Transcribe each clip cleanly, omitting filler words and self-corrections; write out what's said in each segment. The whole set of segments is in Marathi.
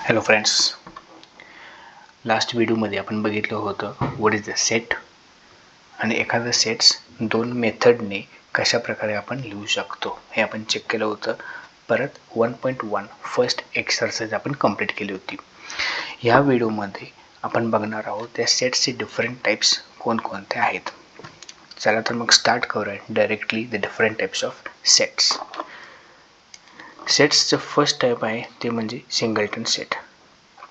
हॅलो फ्रेंड्स, लास्ट व्हिडिओमध्ये आपण बघितलं होतं व्हॉट इज द सेट आणि एखादं सेट्स दोन मेथडने कशा प्रकारे आपण लिहू शकतो हे आपण चेक केलं होतं. परत 1.1 फर्स्ट एक्सरसाइज आपण कंप्लीट केली होती. ह्या व्हिडिओमध्ये आपण बघणार आहोत त्या सेट्सचे डिफरंट टाइप्स कोणकोणते आहेत. चला तर मग स्टार्ट करूया directly the different types of sets. सेट्सचं फर्स्ट टाईप आहे ते म्हणजे सिंगलटन सेट.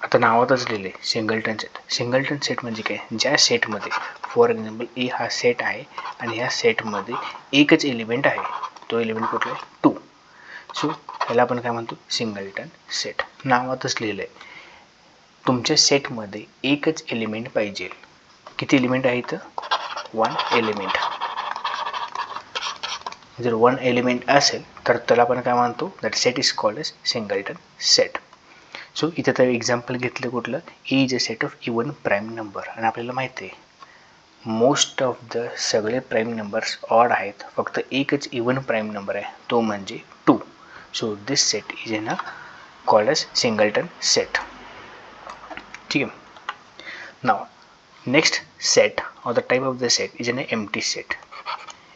आता नावातच लिहिले सिंगलटन सेट. सिंगलटन सेट म्हणजे काय? ज्या सेटमध्ये फॉर एक्झाम्पल ए हा सेट आहे आणि ह्या सेटमध्ये एकच एलिमेंट आहे. तो एलिमेंट कुठला आहे? 2. सो ह्याला आपण काय म्हणतो? Singleton set. नावातच लिहिलं आहे. तुमच्या सेटमध्ये एकच एलिमेंट पाहिजे. किती एलिमेंट आहे इथं? 1 एलिमेंट. जर 1 एलिमेंट असेल तर त्याला आपण काय म्हणतो? That set is called as singleton set. So इथे तर एक्झाम्पल घेतलं कुठलं? A is a set of even prime number. आणि आपल्याला माहिती आहे मोस्ट ऑफ द सगळे प्राईम नंबर्स ऑड आहेत, फक्त एकच इवन प्राईम नंबर आहे, तो म्हणजे 2. So this set is in a called as singleton set. ठीक आहे. नाव next set or the type of the set is in a empty set.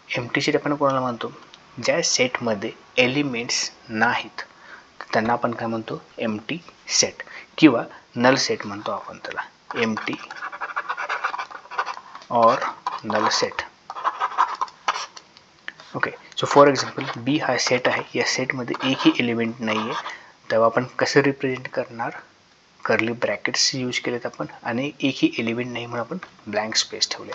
Empty set आपण कोणाला म्हणतो? ज्या सेटमध्ये एलिमेंट्स नाहीत त्यांना आपण काय म्हणतो? एम्प्टी सेट किंवा नल सेट म्हणतो आपण त्याला. एम्प्टी और null set. Okay. So for example B हा सेट आहे. या सेटमध्ये एकही एलिमेंट नाही आहे, तेव्हा आपण कसं रिप्रेझेंट करणार? कर्ली ब्रॅकेट्स यूज केलेत आपण आणि एकही एलिमेंट नाही म्हणून आपण ब्लँक स्पेस ठेवले.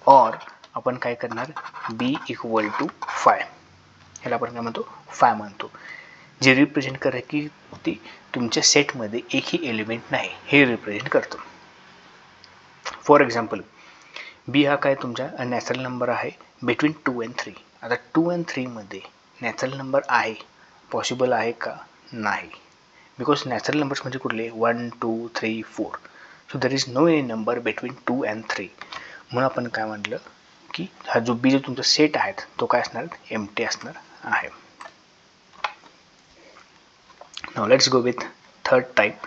और आपण काय करणार? बी इक्वल टू 5. ह्याला आपण काय म्हणतो? 5 म्हणतो. जे रिप्रेझेंट करेल की ती तुमच्या सेटमध्ये एकही एलिमेंट नाही हे रिप्रेझेंट करतो. फॉर एक्झाम्पल बी हा काय तुमचा नॅचरल नंबर आहे बिटवीन 2 and 3. आता 2 and 3 मध्ये नॅचरल नंबर आहे, पॉसिबल आहे का? नाही. बिकॉज नॅचरल नंबर्स म्हणजे कुठले? 1 2 3 4. So there is no any number between 2 and 3. म्हणून आपण काय म्हटलं की हा जो बी जो तुमचा सेट आहे तो काय असणार? एम्प्टी असणार आहे. Now let's go with third type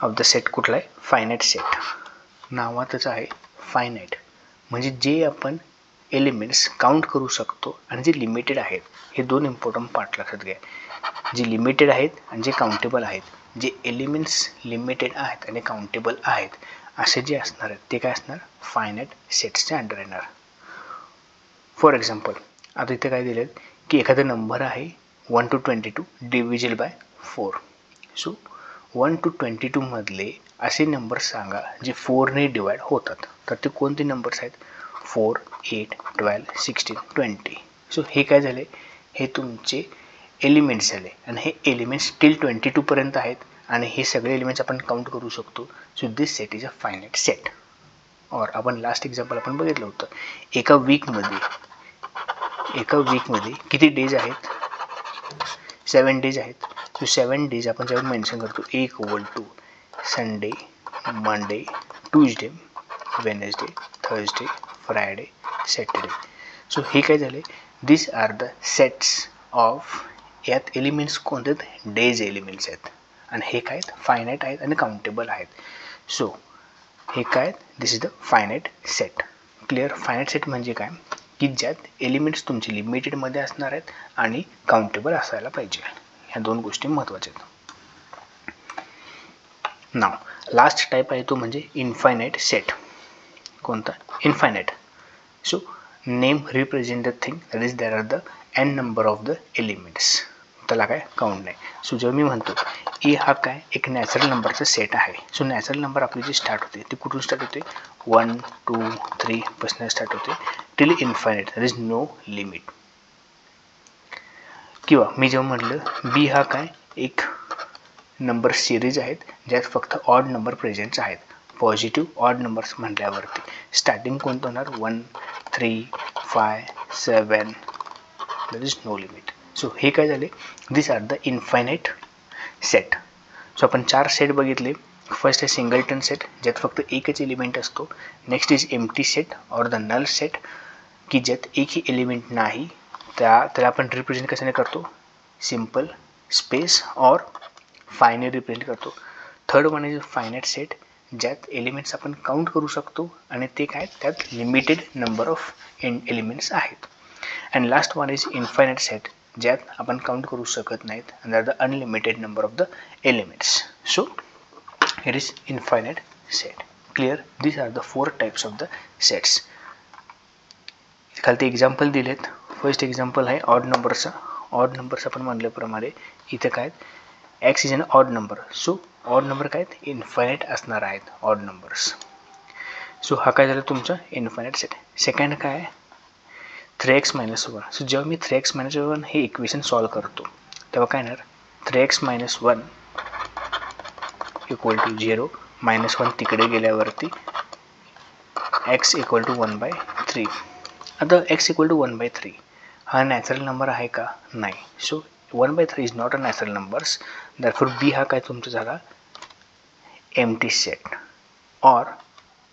of the set. कुठला आहे? Finite set. नावातच आहे फायनाइट म्हणजे जे आपण एलिमेंट्स काउंट करू शकतो आणि जे लिमिटेड आहेत. हे दोन इम्पॉर्टंट पार्ट लक्षात घ्या. जे लिमिटेड आहेत आणि जे काउंटेबल आहेत. जे एलिमेंट्स लिमिटेड आहेत आणि काउंटेबल आहेत असे जे असणार आहेत ते काय असणार? फायनाइट सेट्सच्या अंडर येणार. फॉर एक्झाम्पल आता इथे काय दिलं की एखादा नंबर आहे 1 to 22 divisible by 4. So 1 to 22 मधले असे नंबर सांगा जे 4 ने डिवाइड होतात. तर ते कोणते नंबर्स आहेत? 4 8 12 16 20. सो हे काय झाले? हे तुमचे एलिमेंट्स झाले आणि हे एलिमेंट्स टिल 22 पर्यंत आहेत आणि हे सगळे एलिमेंट्स आपण काउंट करू शकतो. So this set is a finite set. और आपण लास्ट एक्झाम्पल आपण बघितलं होतं एका वीकमध्ये किती डेज आहेत? 7 डेज आहेत. सो 7 डेज आपण जेव्हा मेन्शन करतो A equal to Sunday, Monday, Tuesday, Wednesday, Thursday, Friday, Saturday. So हे काय झाले? This are the sets of. यात एलिमेंट्स कोणते आहेत? डेज एलिमेंट्स आहेत आणि हे काय आहेत? फायनाइट आहेत आणि काउंटेबल आहेत. सो हे काय? This is the finite set. Clear? Finite set म्हणजे काय? की ज्यात एलिमेंट्स तुमचे लिमिटेडमध्ये असणार आहेत आणि काउंटेबल असायला पाहिजे. ह्या दोन गोष्टी महत्त्वाच्या आहेत. नाव लास्ट टाईप आहे तो म्हणजे इनफायनाइट सेट. कोणता? Infinite. So name represent the thing that is there are the n number of the elements. त्याला काय काउंट नाही. सो जेव्हा मी म्हणतो ए हा काय? एक नॅचरल नंबरचा सेट आहे. सो नॅचरल नंबर आपली जी स्टार्ट होते ती कुठून स्टार्ट होते? 1 2 3 पासून स्टार्ट होते till infinite. There is no limit. किंवा मी जेव्हा म्हटलं बी हा काय? एक नंबर सिरीज आहेत ज्यात फक्त ऑड नंबर प्रेझेंट्स आहेत. पॉझिटिव्ह ऑड नंबर्स म्हटल्यावरती स्टार्टिंग कोणतं होणार? 1 3 5 7. दर इज नो लिमिट. सो हे काय झाले? This are the infinite set. So आपण 4 सेट बघितले. फर्स्ट आहे सिंगलटन सेट ज्यात फक्त एकच एलिमेंट असतो. नेक्स्ट इज एम्प्टी सेट और द नल सेट की ज्यात एकही एलिमेंट नाही. त्याला आपण रिप्रेझेंट कशाने करतो? सिंपल स्पेस और फायने रिप्रेझेंट करतो. Third one is finite set, ज्यात एलिमेंट्स आपण काउंट करू शकतो आणि ते काय त्यात लिमिटेड नंबर ऑफ एलिमेंट्स आहेत. And last one is infinite set, ज्यात आपण काउंट करू शकत नाहीत and there are the unlimited number of the elements. So it is infinite set. Clear? These are the 4 types of the sets. खालती एक्झाम्पल दिलेत. फर्स्ट एक्झाम्पल आहे ऑड नंबरचा. ऑड नंबर्स आपण म्हणल्याप्रमाणे इथं काय x is an odd number, so odd number काय इन्फायनाईट असणार आहेत ऑड नंबर्स. सो हा काय झालं तुमचा इन्फायनाईट सेट. सेकंड काय 3x - 1. सो जेव्हा मी 3x - 1 हे इक्वेशन सॉल्व करतो तेव्हा काय येणार 3x - 1 इक्वल टू 0, -1 तिकडे गेल्यावरती x इक्वल टू 1/3. आता x इक्वल टू 1/3 हा नॅचरल नंबर आहे का? नाही. So 1/3 is not a natural numbers. Therefore B हा काय तुमचा झाला एम्प्टी सेट और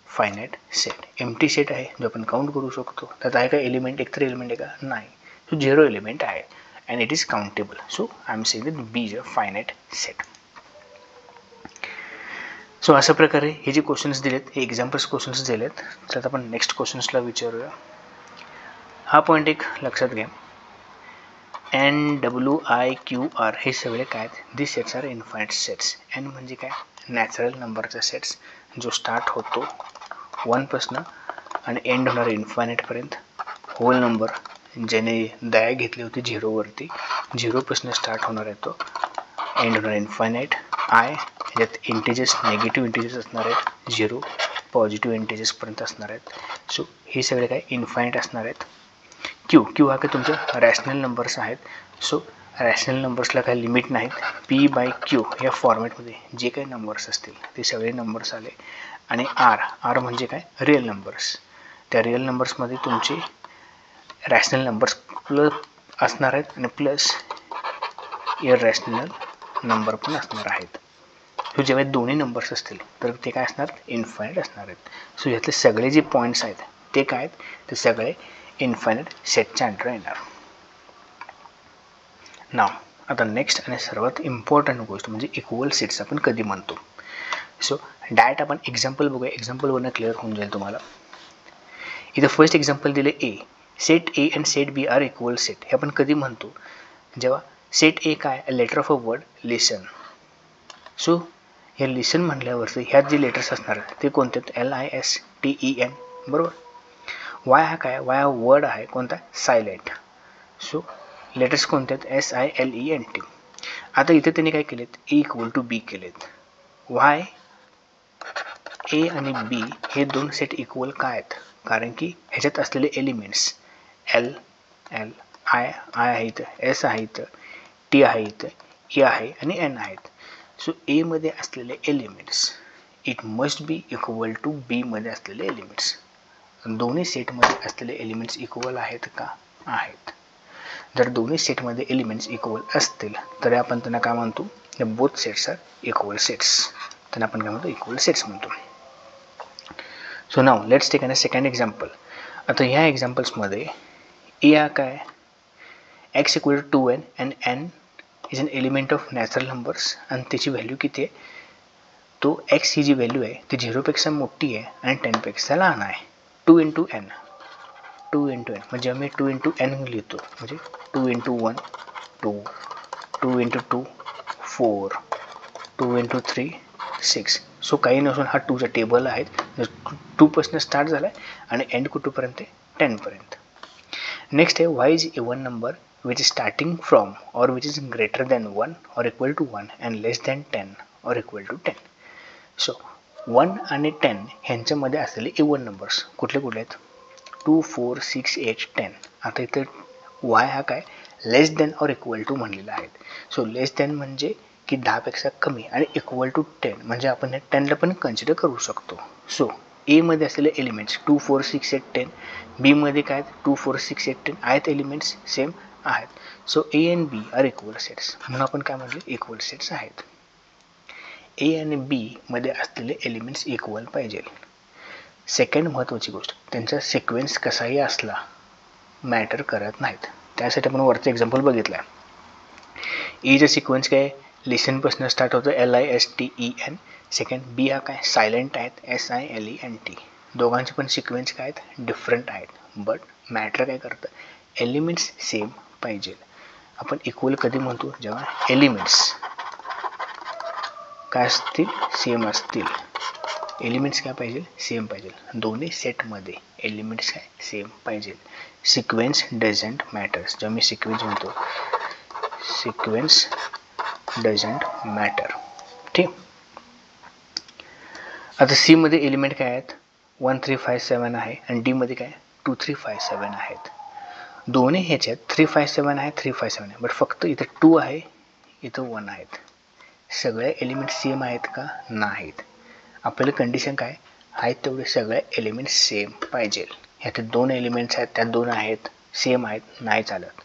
फायनाईट सेट. एम्प्टी सेट आहे जो आपण काउंट करू शकतो. त्यात आहे का एलिमेंट, एकतर एलिमेंट आहे का? नाही. सो 0 एलिमेंट आहे and it is countable. So I am saying that B is a finite set. So अशा प्रकारे हे जे क्वेश्चन्स दिलेत हे एक्झाम्पल्स क्वेश्चन्स दिलेत. त्यात आपण नेक्स्ट क्वेश्चन्सला विचारूया. हा पॉईंट एक लक्षात घ्या. NWIQR हे सगळे काय आहेत? This sets are infinite sets. N म्हणजे काय नॅचरल नंबरचा सेट्स जो स्टार्ट होतो 1 पासून आणि एंड होणार इन्फायनाईटपर्यंत. होल नंबर ज्याने दया घेतली होती 0 वरती, 0 पासून स्टार्ट होणार आहे तो एंड होणार इन्फायनाईट. आय यात इंटिजर्स नेगेटिव्ह इंटिजर्स असणार आहेत, 0 पॉझिटिव्ह इंटिजर्सपर्यंत असणार आहेत. सो हे सगळे काय इन्फायनाईट असणार आहेत. क्यू हा काय तुमचे रॅशनल नंबर्स आहेत. सो रॅशनल नंबर्सला काही लिमिट नाहीत. P/Q या फॉर्मॅटमध्ये जे काही नंबर्स असतील ते सगळे नंबर्स आले. आणि आर म्हणजे काय रिअल नंबर्स. त्या रिअल नंबर्समध्ये तुमचे रॅशनल नंबर्स प्लस असणार आहेत आणि प्लस इररॅशनल नंबर पण असणार आहेत. सो जेव्हा दोन्ही नंबर्स असतील तर ते काय असणार इन्फायनाईट असणार आहेत. सो यातले सगळे जे पॉईंट्स आहेत ते काय आहेत ते सगळे इन्फायनाईट सेटच्या अंडर येणार. नाव आता नेक्स्ट आणि सर्वात इम्पॉर्टंट गोष्ट म्हणजे इक्वल सेट्स आपण कधी म्हणतो. सो डायरेक्ट आपण एक्झाम्पल बघूया. एक्झाम्पलवरनं क्लिअर होऊन जाईल तुम्हाला. इथं फर्स्ट एक्झाम्पल दिले A. Set A and set B are equal set. हे आपण कधी म्हणतो जेव्हा सेट ए काय letter of a word listen. So हे लिसन म्हटल्यावरती ह्यात जे लेटर्स असणार ते कोणते LISTEN बरोबर. वाय हा काय वाय हा वर्ड आहे कोणता सायलेंट. सो लेटर्स कोणते आहेत SILENT. आता इथे त्यांनी काय केलेत ए इक्वल टू बी केलेत. वाय ए आणि बी हे दोन सेट इक्वल काय आहेत कारण की ह्याच्यात असलेले एलिमेंट्स L I आहेत, S आहेत, T आहेत, E आहे आणि N आहेत. सो ए मध्ये असलेले elements it must be equal to B मध्ये असलेले एलिमेंट्स. दोन्ही सेटमध्ये असलेले एलिमेंट्स इक्वल आहेत का? आहेत. जर दोन्ही सेटमध्ये एलिमेंट्स इक्वल असतील तर आपण त्यांना काय म्हणतो both sets are equal sets. त्यांना आपण काय म्हणतो इक्वल सेट्स म्हणतो. So now let's take an second example. आता ह्या एक्झाम्पल्समध्ये ए हा काय x equal to 2n and n is an element of natural numbers आणि त्याची व्हॅल्यू किती आहे तो x ही जी व्हॅल्यू आहे ती 0पेक्षा मोठी आहे आणि 10पेक्षा लहान आहे. 2 × n म्हणजे मी 2 × n लिहितो म्हणजे 2 × 1 2 2 × 2 4 2 × 3 6. सो काही नसून हा 2चा टेबल आहे 2 पासून स्टार्ट झाला आहे आणि एंड कुठपर्यंत 10 पर्यंत. नेक्स्ट आहे y is even number which is starting from or which is greater than 1 or equal to 1 and less than 10 or equal to 10. So 1 आणि 10 ह्यांच्यामध्ये असलेले इवन नंबर्स कुठले कुठले आहेत 2 4 6 8 10. आता इथे y हा काय लेस दॅन और इक्वल टू म्हणलेला आहे. सो लेस दॅन म्हणजे की 10पेक्षा कमी आणि इक्वल टू 10 म्हणजे आपण हे 10ला पण कन्सिडर करू शकतो. सो ए मध्ये असलेले एलिमेंट्स 2 4 6 8 10 बी मध्ये काय 2 4 6 8 10 आहेत एलिमेंट्स सेम आहेत. So A and B are equal sets म्हणून आपण काय म्हटलं इक्वल सेट्स आहेत. ए आणि बी मध्ये असलेले एलिमेंट्स इक्वल पाहिजे. सेकंड महत्त्वाची गोष्ट त्यांचा सिक्वेन्स कसाही असला मॅटर करत नाहीत. त्यासाठी आपण वरचं एक्झाम्पल बघितलं. एचा सिक्वेन्स काय लिसनपासून स्टार्ट होतं LISTEN. सेकंड बी हा काय सायलेंट आहेत SILENT. दोघांचे पण सिक्वेन्स काय आहेत डिफरंट आहेत, बट मॅटर काय करतं एलिमेंट्स सेम पाहिजे. आपण इक्वल कधी म्हणतो जेव्हा एलिमेंट्स काय असतील सेम असतील. एलिमेंट्स काय पाहिजे सेम पाहिजे, दोन्ही सेटमध्ये एलिमेंट्स काय सेम पाहिजे. Sequence doesn't matters. जेव्हा मी सिक्वेन्स म्हणतो सिक्वेन्स डझंट मॅटर. ठीक. आता सी मध्ये एलिमेंट काय आहेत 1 3 5 7 आहे आणि डी मध्ये काय 2 3 5 7 आहेत. दोन्ही ह्याच्यात 3 5 7 आहे 3 5 7 आहे, बट फक्त इथं 2 आहे इथं 1 आहेत. सगळे एलिमेंट सेम आहेत का नाहीत. आपल्याला कंडिशन काय आहेत तेवढे सगळे एलिमेंट सेम पाहिजे. ह्यात 2 एलिमेंट्स आहेत त्यात 2 आहेत सेम आहेत नाही चालत.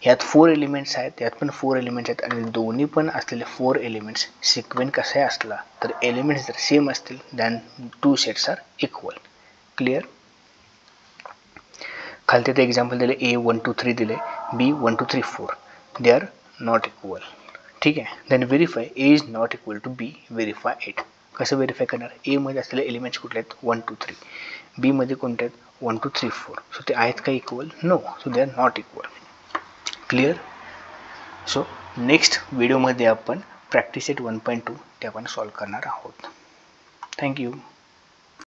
ह्यात 4 एलिमेंट्स आहेत यात पण 4 एलिमेंट्स आहेत आणि दोन्ही पण असलेले 4 एलिमेंट्स सिक्वेन्स कसा असला तर एलिमेंट्स जर सेम असतील then 2 sets are equal. Clear. खालती ते एक्झाम्पल दिले A 1 2 3 दिले, B 1 2 3 4. They are not equal. ठीक आहे. Then verify A is not equal to B. Verify it. कसं व्हेरीफाय करणार A मध्ये असलेले एलिमेंट्स कुठले आहेत 1 2 3. B मध्ये कोणते आहेत 1 2 3 4. सो ते आहेत का equal no, so they are not equal. Clear. So next व्हिडिओमध्ये आपण प्रॅक्टिस सेट 1.2 ते आपण सॉल्व करणार आहोत. थँक्यू.